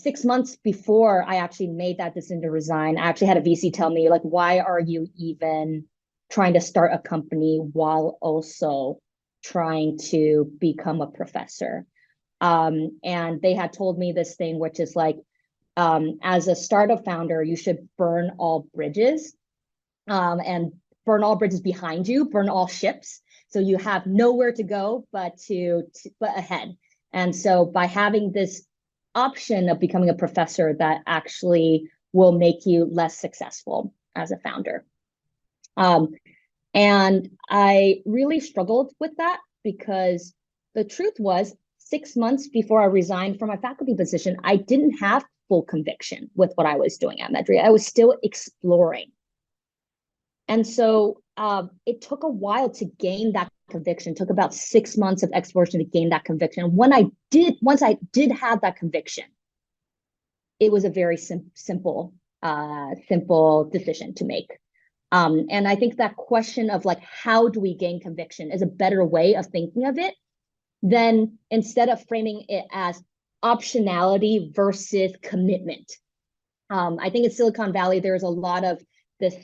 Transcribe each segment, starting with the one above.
6 months before I actually made that decision to resign, I actually had a VC tell me, like, why are you even trying to start a company while also trying to become a professor? And they had told me this thing, which is like, as a startup founder, you should burn all bridges, and burn all bridges behind you, burn all ships. So you have nowhere to go but but ahead. And so by having this option of becoming a professor, that actually will make you less successful as a founder. And I really struggled with that because the truth was 6 months before I resigned from my faculty position, I didn't have full conviction with what I was doing at Medra. I was still exploring. And so it took a while to gain that conviction. It took about 6 months of exploration to gain that conviction. Once I did have that conviction, it was a very simple decision to make. And I think that question of like, how do we gain conviction is a better way of thinking of it than instead of framing it as optionality versus commitment. I think in Silicon Valley, there's a lot of this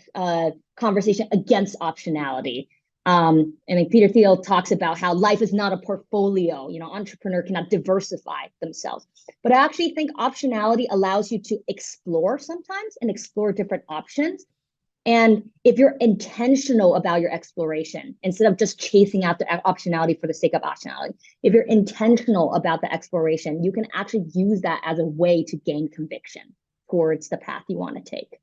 conversation against optionality. I mean, Peter Thiel talks about how life is not a portfolio. Entrepreneur cannot diversify themselves. But I actually think optionality allows you to explore sometimes and explore different options. And if you're intentional about your exploration, instead of just chasing out the optionality for the sake of optionality, if you're intentional about the exploration, you can actually use that as a way to gain conviction towards the path you want to take.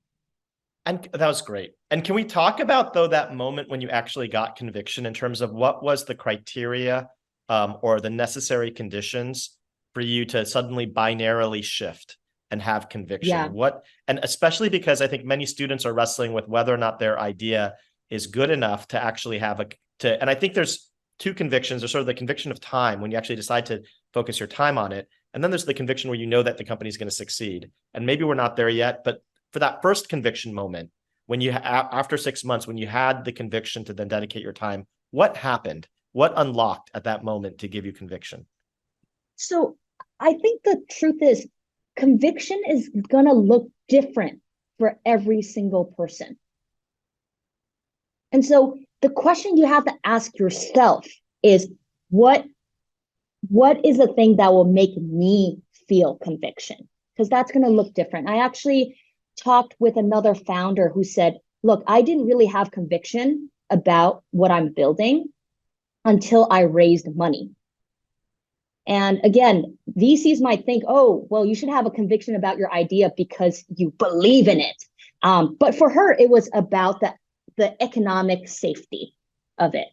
And that was great. And can we talk about, though, that moment when you actually got conviction in terms of what was the criteria or the necessary conditions for you to suddenly binarily shift and have conviction? Yeah. And especially because I think many students are wrestling with whether or not their idea is good enough to actually have and I think there's two convictions. There's sort of the conviction of time when you actually decide to focus your time on it. And then there's the conviction where you know that the company is going to succeed. And maybe we're not there yet, but for that first conviction moment, when you after 6 months, when you had the conviction to then dedicate your time, what happened? What unlocked at that moment to give you conviction? So I think the truth is conviction is going to look different for every single person. And so the question you have to ask yourself is, what is the thing that will make me feel conviction? Because that's going to look different. I actually talked with another founder who said, look, I didn't really have conviction about what I'm building until I raised money. And again, VCs might think, oh, well, you should have a conviction about your idea because you believe in it. But for her, it was about the economic safety of it.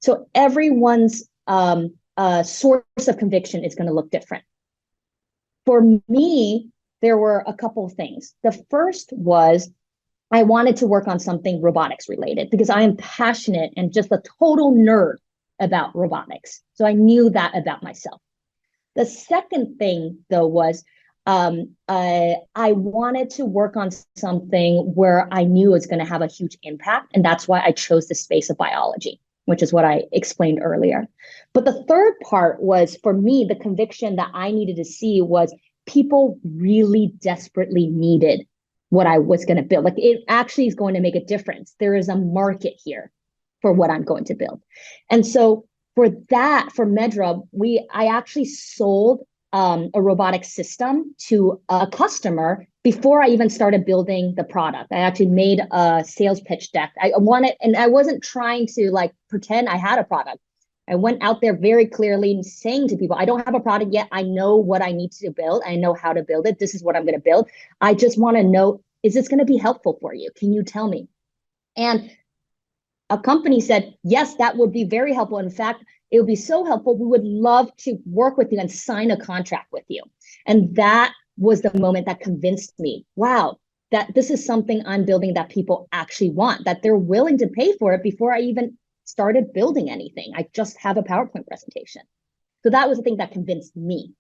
So everyone's source of conviction is going to look different. For me, there were a couple of things. The first was I wanted to work on something robotics related because I am passionate and just a total nerd about robotics. So I knew that about myself. The second thing, though, was I wanted to work on something where I knew it was going to have a huge impact. And that's why I chose the space of biology, which is what I explained earlier. But the third part was, for me, the conviction that I needed to see was people really desperately needed what I was going to build. Like, it actually is going to make a difference. There is a market here for what I'm going to build. And so for Medra, I actually sold a robotic system to a customer before I even started building the product. I actually made a sales pitch deck. I wasn't trying to like pretend I had a product. I went out there very clearly saying to people, I don't have a product yet. I know what I need to build. I know how to build it. This is what I'm going to build. I just want to know, is this going to be helpful for you? Can you tell me? And a company said, yes, that would be very helpful. In fact, it would be so helpful. We would love to work with you and sign a contract with you. And that was the moment that convinced me, wow, that this is something I'm building that people actually want, that they're willing to pay for it before I even started building anything. I just have a PowerPoint presentation. So that was the thing that convinced me.